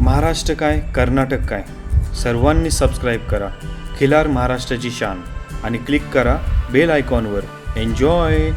महाराष्ट्र काय कर्नाटक काय सर्वांनी सबस्क्राईब करा खिलार महाराष्ट्राची शान आणि क्लिक करा बेल आयकॉनवर. एन्जॉय.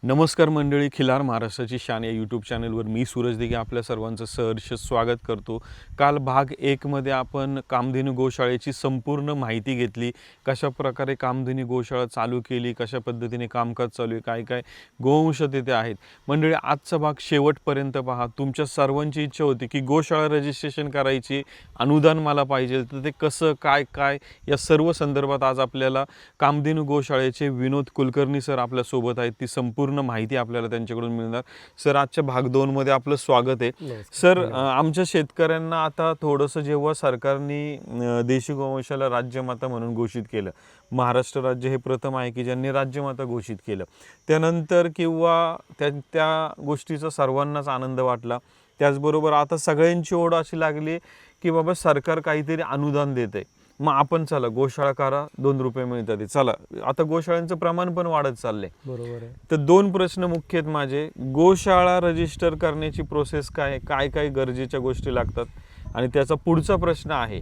नमस्कार मंडळी, खिलार महाराष्ट्राची शान या यूट्यूब चॅनलवर मी सूरज दिघे आपल्या सर्वांचं सहर्ष स्वागत करतो. काल भाग 1 मध्ये आपण कामधेनू गोशाळेची संपूर्ण माहिती घेतली. कशा प्रकारे कामधेनू गोशाळा चालू केली, कशा पद्धतीने कामकाज चालू आहे, काय काय गोवंश तिथे आहेत. मंडळी, आजचा भाग शेवटपर्यंत पहा. तुमच्या सर्वांची इच्छा होती की गोशाळा रजिस्ट्रेशन करायची, अनुदान मला पाहिजे, तर ते कसं काय काय या सर्व संदर्भात आज आपल्याला कामधेनू गोशाळेचे विनोद कुलकर्णी सर आपल्यासोबत आहेत. ती संपूर्ण माहिती आपल्याला त्यांच्याकडून मिळणार. सर, आजच्या भाग 2 मध्ये आपलं स्वागत आहे. सर, आमच्या शेतकऱ्यांना आता थोडंसं जेव्हा सरकारने देशी गोवंशाला राज्यमाता म्हणून घोषित केलं, महाराष्ट्र राज्य हे प्रथम आहे की ज्यांनी राज्यमाता घोषित केलं, त्यानंतर किंवा त्या गोष्टीचा सर्वांनाच आनंद वाटला. त्याचबरोबर आता सगळ्यांची ओढ अशी लागली की बाबा सरकार काहीतरी अनुदान देत आहे, मग आपण चला गोशाळा करा, 2 रुपये मिळतात. चला, आता गोशाळांचं प्रमाण पण वाढत चाललंय. बरोबर आहे. तर 2 प्रश्न मुख्य आहेत माझे. गोशाळा रजिस्टर करण्याची प्रोसेस काय काय गरजेच्या गोष्टी लागतात, आणि त्याचा पुढचा प्रश्न आहे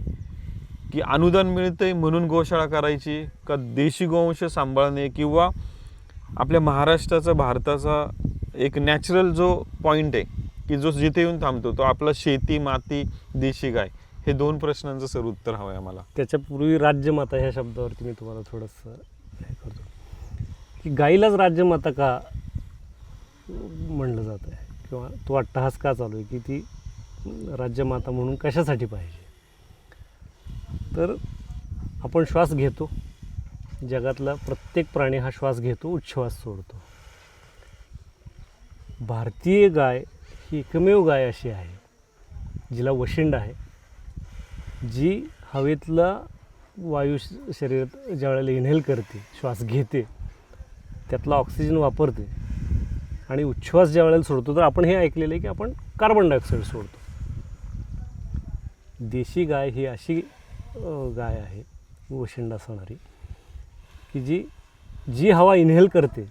की अनुदान मिळतंय म्हणून गोशाळा करायची का देशी गोवंश सांभाळणे, किंवा आपल्या महाराष्ट्राचा भारताचा एक नॅचरल जो पॉईंट आहे की जो जिथे येऊन थांबतो तो आपला शेती, माती, देशी गाय. हे 2 प्रश्नांचं सर उत्तर हवं आहे मला. त्याच्यापूर्वी राज्यमाता ह्या शब्दावरती मी तुम्हाला थोडंसं हे करतो की गाईलाच राज्यमाता का म्हणलं जातं आहे, किंवा तो अट्टहास का चालू आहे की ती राज्यमाता म्हणून कशासाठी पाहिजे. तर आपण श्वास घेतो, जगातला प्रत्येक प्राणी हा श्वास घेतो, उच्छ्वास सोडतो. भारतीय गाय ही एकमेव गाय अशी आहे जिला वशिंड आहे, जी हवेतला वायू शरीरात ज्यावेळेला इन्हेल करते, श्वास घेते, त्यातला ऑक्सिजन वापरते, आणि उच्छ्वास ज्या वेळेला सोडतो तर आपण हे ऐकलेलं आहे की आपण कार्बन डायऑक्साईड सोडतो. देशी गाय ही अशी गाय आहे, वशिंड असणारी, की जी हवा इन्हेल करते,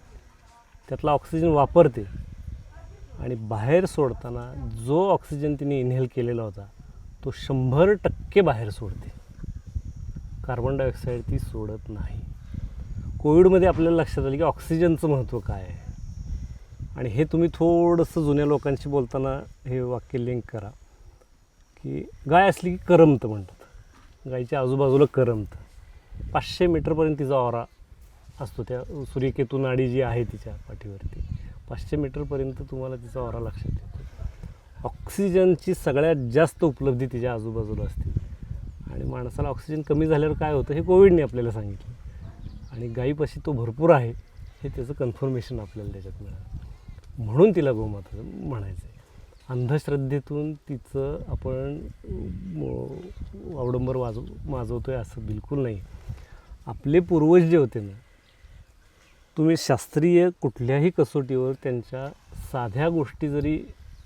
त्यातला ऑक्सिजन वापरते, आणि बाहेर सोडताना जो ऑक्सिजन तिने इन्हेल केलेला होता तो 100% बाहेर सोडते. कार्बन डायऑक्साईड ती सोडत नाही. कोविडमध्ये आपल्याला लक्षात आलं की ऑक्सिजनचं महत्त्व काय आहे, आणि हे तुम्ही थोडंसं जुन्या लोकांशी बोलताना हे वाक्य लिंक करा की गाय असली की करमतं म्हणतात. गायीच्या आजूबाजूला करमतं. 500 मीटरपर्यंत तिचा ऑरा असतो. त्या सूर्यकेतू नाडी जी आहे तिच्या पाठीवरती 500 मीटरपर्यंत तुम्हाला तिचा ऑरा लक्षात येतो. ऑक्सिजनची सगळ्यात जास्त उपलब्धी तिच्या आजूबाजूला असते, आणि माणसाला ऑक्सिजन कमी झाल्यावर काय होतं हे कोविडने आपल्याला सांगितलं, आणि गायीपाशी तो भरपूर आहे हे त्याचं कन्फर्मेशन आपल्याला त्याच्यात मिळालं. म्हणून तिला गोमाता म्हणायचं आहे. अंधश्रद्धेतून तिचं आपण अवडंबर माजवतो आहे असं बिलकुल नाही. आपले पूर्वज जे होते ना, तुम्ही शास्त्रीय कुठल्याही कसोटीवर त्यांच्या साध्या गोष्टी जरी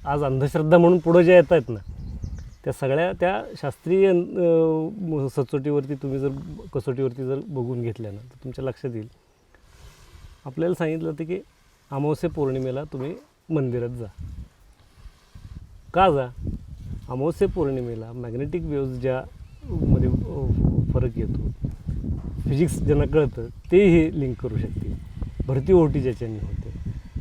आज अंधश्रद्धा म्हणून पुढं ज्या येत आहेत ना, त्या सगळ्या त्या शास्त्रीय सचोटीवरती तुम्ही जर कसोटीवरती जर बघून घेतल्या ना, तर तुमच्या लक्षात येईल. आपल्याला सांगितलं होतं की अमावस्या पौर्णिमेला तुम्ही मंदिरात जा. का जा? अमावस्या पौर्णिमेला मॅग्नेटिक वेव्ज ज्या मध्ये फरक येतो, फिजिक्स ज्यांना कळतं ते हे लिंक करू शकते. भरती ओहोटी ज्याच्याने होते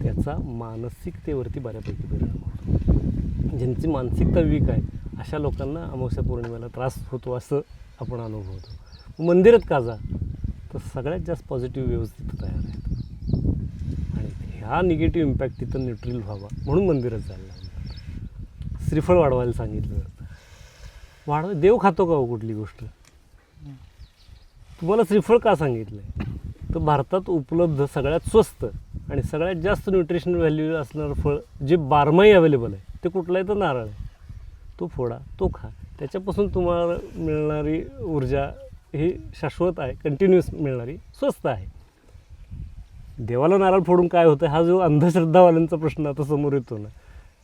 त्याचा मानसिकतेवरती बऱ्यापैकी परिणाम होतो. ज्यांची मानसिकता वीक आहे अशा लोकांना अमावस्या पौर्णिमेला त्रास होतो असं आपण अनुभवतो. मंदिरात का जा? तर सगळ्यात जास्त पॉझिटिव्ह वेव्ज तिथं तयार आहेत, आणि ह्या निगेटिव्ह इम्पॅक्ट तिथं न्यूट्रल व्हावा म्हणून मंदिरात जायला लागतं. श्रीफळ वाढवायला सांगितलं जातं. देव खातो का हो कुठली गोष्ट? तुम्हाला श्रीफळ का सांगितलं आहे? तर भारतात उपलब्ध सगळ्यात स्वस्त आणि सगळ्यात जास्त न्यूट्रिशनल व्हॅल्यू असणारं फळ जे 12माही अवेलेबल आहे ते कुठलं आहे? तर नारळ आहे. तो फोडा, तो खा. त्याच्यापासून तुम्हाला मिळणारी ऊर्जा ही शाश्वत आहे, कंटिन्युअस मिळणारी, स्वस्त आहे. देवाला नारळ फोडून काय होतं हा जो अंधश्रद्धावाल्यांचा प्रश्न आता समोर येतो ना,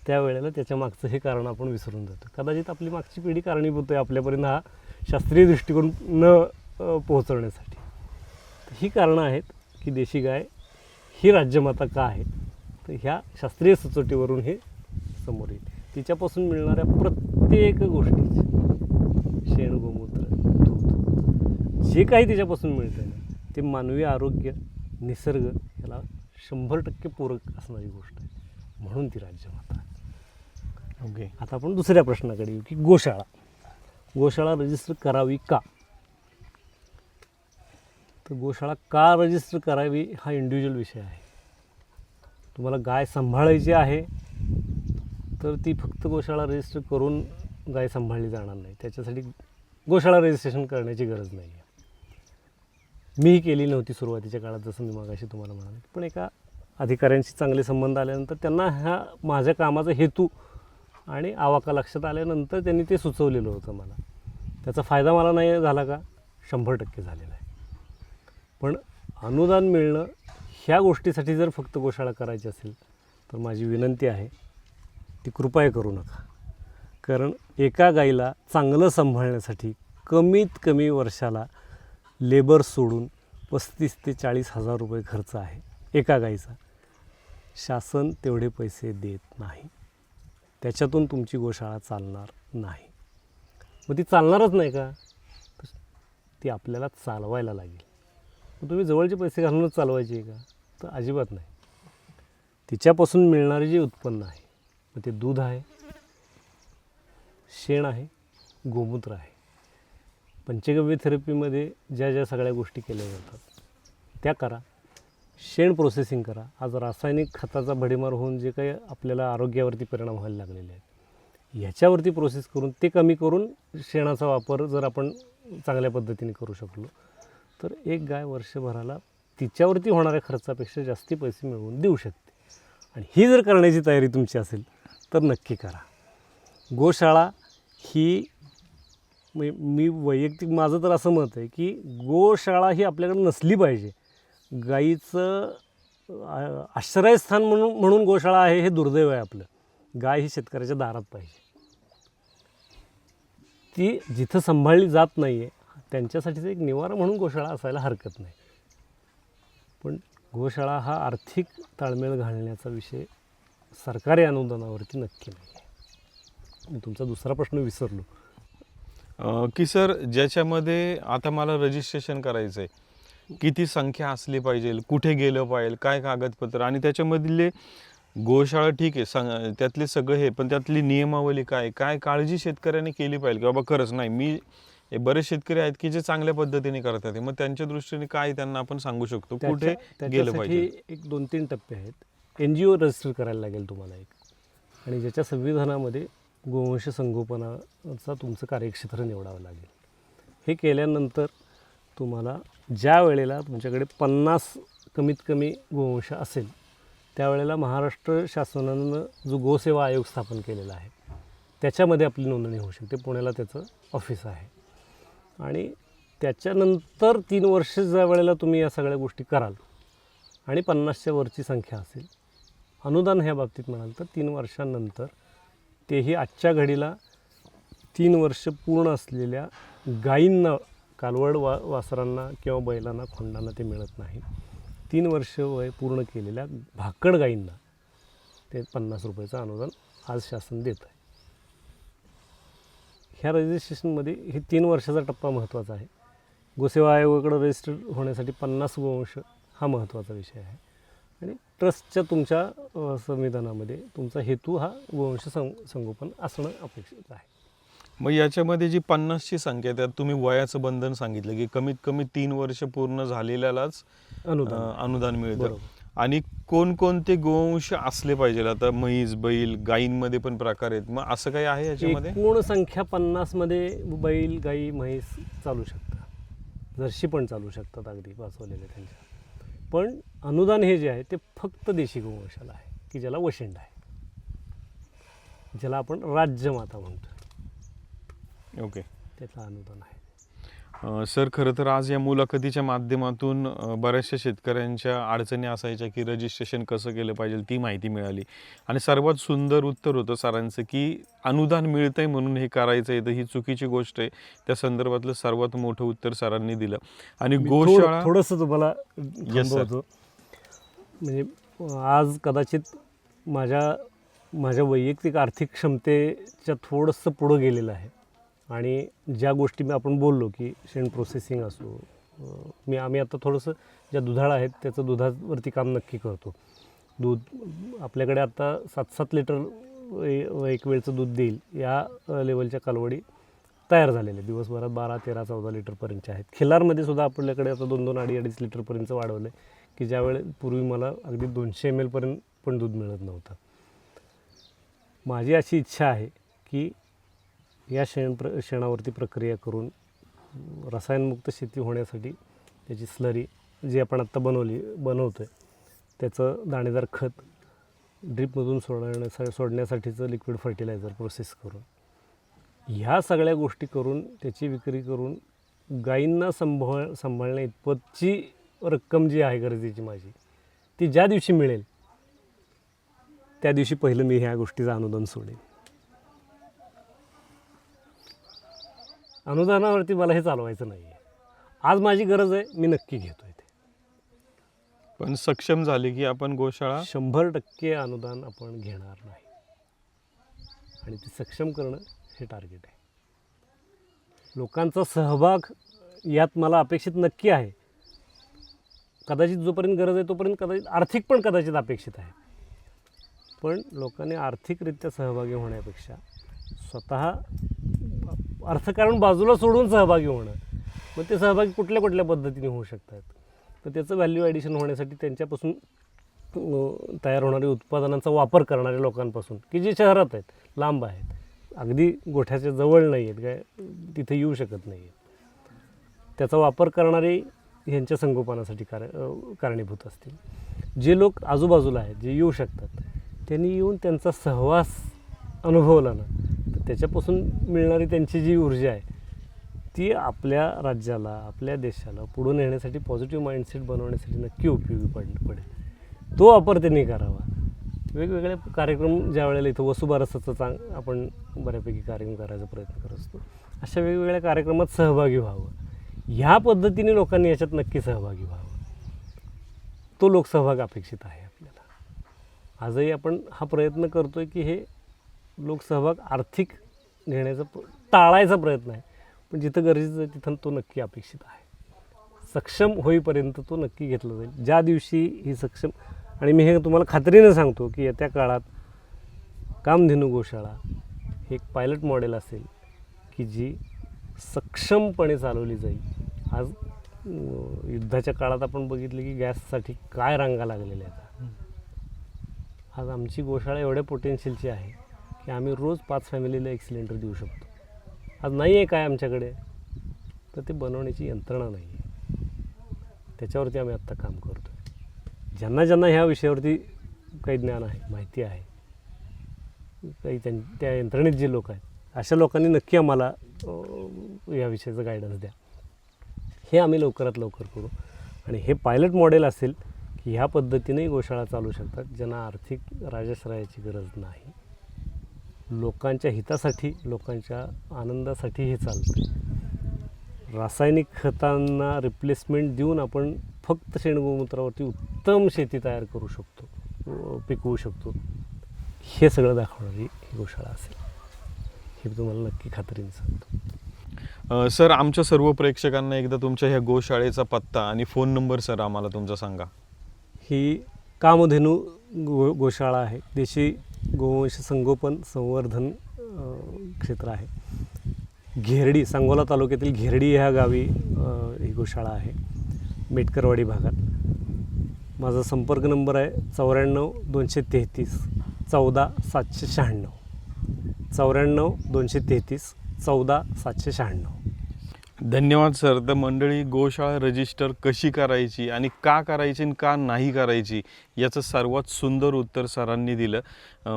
त्यावेळेला त्याच्या मागचं हे कारण आपण विसरून जातो. कदाचित आपली मागची पिढी कारणीभूत आहे आपल्यापर्यंत हा शास्त्रीय दृष्टिकोन न पोहोचवण्यासाठी. ही कारणं आहेत की देशी गाय ही राज्यमाता का आहे, तर ह्या शास्त्रीय सचोटीवरून हे समोर येईल. तिच्यापासून मिळणाऱ्या प्रत्येक गोष्टीची शेण, गोमूत्र, दूध जे काही त्याच्यापासून मिळतं ना ते मानवी आरोग्य, निसर्ग याला 100% पूरक असणारी गोष्ट आहे, म्हणून ती राज्यमाता आहे. ओके. आता आपण दुसऱ्या प्रश्नाकडे येऊ की गोशाळा रजिस्टर करावी का? तर गोशाळा का रजिस्टर करावी हा इंडिव्हिज्युअल विषय आहे. तुम्हाला गाय सांभाळायची आहे तर ती फक्त गोशाळा रजिस्टर करून गाय सांभाळली जाणार नाही, त्याच्यासाठी गोशाळा रजिस्ट्रेशन करण्याची गरज नाही आहे. मीही केली नव्हती सुरुवातीच्या काळात, जसं मी मागाशी तुम्हाला म्हणाले, पण एका अधिकाऱ्यांशी चांगले संबंध आल्यानंतर त्यांना ह्या माझ्या कामाचा हेतू आणि आवाका लक्षात आल्यानंतर त्यांनी ते सुचवलेलं होतं मला. त्याचा फायदा मला नाही झाला का? 100% झालेला आहे. पण अनुदान मिळणं ह्या गोष्टीसाठी जर फक्त गोशाळा करायची असेल तर माझी विनंती आहे ती कृपया करू नका. कारण एका गाईला चांगलं सांभाळण्यासाठी कमीत कमी वर्षाला लेबर सोडून 35,000 ते 40,000 रुपये खर्च आहे एका गाईचा. शासन तेवढे पैसे देत नाही, त्याच्यातून तुमची गोशाळा चालणार नाही. मग ती चालणारच नाही का? तर ती आपल्याला चालवायला लागेल. मग तुम्ही जवळचे पैसे घालूनच चालवायची आहे का? तर अजिबात नाही. तिच्यापासून मिळणारे जे उत्पन्न आहे, मग ते दूध आहे, शेण आहे, गोमूत्र आहे. पंचगव्य थेरपीमध्ये ज्या ज्या सगळ्या गोष्टी केल्या जातात त्या करा. शेण प्रोसेसिंग करा. आज रासायनिक खताचा भडीमार होऊन जे काही आपल्याला आरोग्यावरती परिणाम व्हायला लागलेले आहेत, ह्याच्यावरती प्रोसेस करून ते कमी करून शेणाचा वापर जर आपण चांगल्या पद्धतीने करू शकलो तर एक गाय वर्षभराला तिच्यावरती होणाऱ्या खर्चापेक्षा जास्ती पैसे मिळवून देऊ शकते. आणि ही जर करण्याची तयारी तुमची असेल तर नक्की करा. गोशाळा ही मी वैयक्तिक माझं तर असं मत आहे की गोशाळा ही आपल्याकडे नसली पाहिजे. गाईचं आश्रयस्थान म्हणून गोशाळा आहे हे दुर्दैव आहे आपलं. गाय ही शेतकऱ्याच्या दारात पाहिजे. ती जिथं सांभाळली जात नाही आहे त्यांच्यासाठीचं एक निवारा म्हणून गोशाळा असायला हरकत नाही. पण गोशाळा हा आर्थिक ताळमेळ घालण्याचा विषय सरकारी अनुदानावरती नक्की नाही आहे. मी तुमचा दुसरा प्रश्न विसरलो की सर, ज्याच्यामध्ये आता मला रजिस्ट्रेशन करायचं आहे, किती संख्या असली पाहिजे, कुठे गेलं पाहिजे, काय कागदपत्र, आणि त्याच्यामधले गोशाळा ठीक आहे त्यातले सगळं हे, पण त्यातली नियमावली काय काय काळजी शेतकऱ्यांनी केली पाहिजे की बाबा खरंच नाही मी हे बरेच शेतकरी आहेत की जे चांगल्या पद्धतीने करतात, मग त्यांच्या दृष्टीने काय त्यांना आपण सांगू शकतो, कुठे गेलं पाहिजे? एक 2-3 टप्पे आहेत. NGO रजिस्टर करायला लागेल तुम्हाला एक, आणि ज्याच्या संविधानामध्ये गोवंश संगोपनाचा तुमचं कार्यक्षेत्र निवडावं लागेल. हे केल्यानंतर तुम्हाला ज्या वेळेला तुमच्याकडे 50 कमीत कमी गोवंश असेल त्यावेळेला महाराष्ट्र शासनानं जो गोसेवा आयोग स्थापन केलेला आहे त्याच्यामध्ये आपली नोंदणी होऊ शकते. पुण्याला त्याचं ऑफिस आहे. आणि त्याच्यानंतर 3 वर्ष ज्या वेळेला तुम्ही या सगळ्या गोष्टी कराल आणि 50च्या वरची संख्या असेल, अनुदान ह्या बाबतीत म्हणाल तर 3 वर्षांनंतर, तेही आजच्या घडीला 3 वर्ष पूर्ण असलेल्या गायींना, कालवड वासरांना किंवा बैलांना, खोंडांना ते मिळत नाही. 3 वर्ष वय पूर्ण केलेल्या भाकड गायींना ते 50 रुपयाचं अनुदान आज शासन देत आहे. ह्या रजिस्ट्रेशनमध्ये हे 3 वर्षाचा टप्पा महत्त्वाचा आहे. गोसेवा आयोगाकडे रजिस्टर होण्यासाठी 50 गोवंश हा महत्त्वाचा विषय आहे. आणि ट्रस्टच्या तुमच्या संविधानामध्ये तुमचा हेतू हा गोवंश संगोपन असणं अपेक्षित आहे. मग याच्यामध्ये जी 50ची संख्या, त्यात तुम्ही वयाचं बंधन सांगितलं की कमीत कमी 3 वर्ष पूर्ण झालेल्यालाच अनुदान मिळतं. आणि कोणकोणते गोवंश असले पाहिजे? आता म्हैस, बैल, गायींमध्ये पण प्रकार आहेत, मग असं काही आहे याच्यामध्ये? एकूण संख्या 50मध्ये बैल, गाई, म्हैस चालू शकतात, जर्शी पण चालू शकतात अगदी वाचवलेले त्यांच्या. पण अनुदान हे जे आहे ते फक्त देशी गोवंशाला आहे की ज्याला वशिंड आहे, ज्याला आपण राज्यमाता म्हणतो. ओके, त्याचं अनुदान आहे. सर, खरं तर आज या मुलाखतीच्या माध्यमातून बऱ्याचशा शेतकऱ्यांच्या अडचणी असायच्या की रजिस्ट्रेशन कसं केलं पाहिजे ती माहिती मिळाली. आणि सर्वात सुंदर उत्तर होतं सरांचं की अनुदान मिळतंय म्हणून हे करायचं आहे, तर ही चुकीची गोष्ट आहे. त्या संदर्भातलं सर्वात मोठं उत्तर सरांनी दिलं. आणि गोशाळा थोडंसं तुम्हाला थांबवतो. म्हणजे आज कदाचित माझ्या माझ्या वैयक्तिक आर्थिक क्षमतेच्या थोडंसं पुढं गेलेलं आहे आणि ज्या गोष्टी आपण बोललो की शेण प्रोसेसिंग असो, आम्ही आता थोडंसं ज्या दुधाळ आहेत त्याचं दुधावरती काम नक्की करतो. दूध आपल्याकडे आता 7-7 लिटर एक वेळचं दूध देईल या लेवलच्या कालवडी तयार झालेल्या. दिवसभरात 12, 13, 14 लिटरपर्यंतच्या आहेत. खिल्लारमध्ये सुद्धा आपल्याकडे आता 2-2, 2.5 लिटरपर्यंत वाढवलं आहे की ज्यावेळेस पूर्वी मला अगदी 200 ml पर्यंत पण दूध मिळत नव्हतं. माझी अशी इच्छा आहे की या शेणावरती प्रक्रिया करून रसायनमुक्त शेती होण्यासाठी त्याची स्लरी जी आपण आत्ता बनवतो आहे त्याचं दाणेदार खत ड्रीपमधून सोडण्यासाठीचं लिक्विड फर्टिलायझर प्रोसेस करून ह्या सगळ्या गोष्टी करून त्याची विक्री करून गायींना सांभाळण्या इतपतची रक्कम जी आहे गरजेची माझी ती ज्या दिवशी मिळेल त्या दिवशी पहिलं मी ह्या गोष्टीचं अनुदान सोडेन. अनुदानावरती मला हे चालवायचं नाही आहे. आज माझी गरज आहे, मी नक्की घेतो आहे ते. पण सक्षम झाले की आपण गोशाळा 100% अनुदान आपण घेणार नाही आणि ते सक्षम करणं हे टार्गेट आहे. लोकांचा सहभाग यात मला अपेक्षित नक्की आहे. कदाचित जोपर्यंत गरज आहे तोपर्यंत कदाचित आर्थिक पण कदाचित अपेक्षित आहे. पण लोकांनी आर्थिकरित्या सहभागी होण्यापेक्षा स्वतः अर्थकारण बाजूला सोडून सहभागी होणं, मग ते सहभागी कुठल्या कुठल्या पद्धतीने होऊ शकतात. तर त्याचं व्हॅल्यू ॲडिशन होण्यासाठी त्यांच्यापासून तयार होणाऱ्या उत्पादनांचा वापर करणाऱ्या लोकांपासून की जे शहरात आहेत, लांब आहेत, अगदी गोठ्याच्या जवळ नाही आहेत, काय तिथे येऊ शकत नाही आहेत, त्याचा वापर करणारे ह्यांच्या संगोपनासाठी कारणीभूत असतील. जे लोक आजूबाजूला आहेत, जे येऊ शकतात, त्यांनी येऊन त्यांचा सहवास अनुभवला ना तर त्याच्यापासून मिळणारी त्यांची जी ऊर्जा आहे ती आपल्या राज्याला, आपल्या देशाला पुढे नेण्यासाठी, पॉझिटिव्ह माइंडसेट बनवण्यासाठी नक्की उपयोगी पडेल. तो वापर त्यांनी करावा. वेगवेगळे कार्यक्रम ज्या वेळेला इथं वसुबारसाचा आपण बऱ्यापैकी कार्यक्रम करायचा प्रयत्न करत असतो, अशा वेगवेगळ्या कार्यक्रमात सहभागी व्हावं. ह्या पद्धतीने लोकांनी याच्यात नक्की सहभागी व्हावं. तो लोकसहभाग अपेक्षित आहे आपल्याला. आजही आपण हा प्रयत्न करतो आहे की हे लोकसहभाग आर्थिक घेण्याचा टाळायचा प्रयत्न आहे. पण जिथं गरजेचं आहे तिथं तो नक्की अपेक्षित आहे. सक्षम होईपर्यंत तो नक्की घेतला जाईल. ज्या दिवशी ही सक्षम, आणि मी हे तुम्हाला खात्रीने सांगतो की येत्या काळात कामधेनू गोशाळा हे एक पायलट मॉडेल असेल की जी सक्षमपणे चालवली जाईल. आज युद्धाच्या काळात आपण बघितलं की गॅससाठी काय रांगा लागलेल्या आहेत. आज आमची गोशाळा एवढ्या पोटेन्शियलची आहे की आम्ही रोज 5 फॅमिलीला 1 सिलेंडर देऊ शकतो. आज नाही आहे काय आमच्याकडे, तर ते बनवण्याची यंत्रणा नाही आहे. त्याच्यावरती आम्ही आत्ता काम करतो आहे. ज्यांना ह्या विषयावरती काही ज्ञान आहे, माहिती आहे, काही त्या यंत्रणेत जे लोक आहेत, अशा लोकांनी नक्की आम्हाला या विषयाचं गायडन्स द्या. हे आम्ही लवकरात लवकर करू. आणि हे पायलट मॉडेल असेल की ह्या पद्धतीनेही गोशाळा चालू शकतात, ज्यांना आर्थिक राजश्रयाची गरज नाही. लोकांच्या हितासाठी, लोकांच्या आनंदासाठी हे चालतं. रासायनिक खतांना रिप्लेसमेंट देऊन आपण फक्त शेणगोमूत्रावरती उत्तम शेती तयार करू शकतो, पिकवू शकतो. हे सगळं दाखवणारी ही गोशाळा असेल, हे तुम्हाला नक्की खात्रीने सांगतो. सर, आमच्या सर्व प्रेक्षकांना एकदा तुमच्या ह्या गोशाळेचा पत्ता आणि फोन नंबर सर आम्हाला तुमचा सांगा. ही कामधेनू गोशाळा आहे. देशी गोवंश संगोपन संवर्धन क्षेत्र आहे. घेरडी, सांगोला तालुक्यातील घेरडी ह्या गावी ही गोशाळा आहे, मेटकरवाडी भागात. माझा संपर्क नंबर आहे 94 233 14 796. 94 233 14 796. धन्यवाद सर. तर मंडळी, गोशाळा रजिस्टर कशी करायची आणि का करायची आणि का नाही करायची याचं सर्वात सुंदर उत्तर सरांनी दिलं.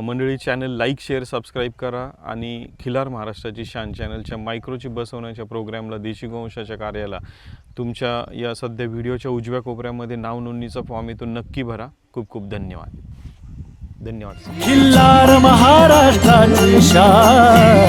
मंडळी, चॅनल लाईक, शेअर, सबस्क्राईब करा आणि खिलार महाराष्ट्राची शान चॅनलच्या मायक्रोचिप बसवण्याच्या प्रोग्रामला, देशी गोवंशाच्या कार्याला तुमच्या या सध्या व्हिडिओच्या उजव्या कोपऱ्यामध्ये नाव नोंदणीचा फॉर्म येतो, नक्की भरा. खूप खूप धन्यवाद. धन्यवाद. खिल्लार महाराष्ट्राची शान.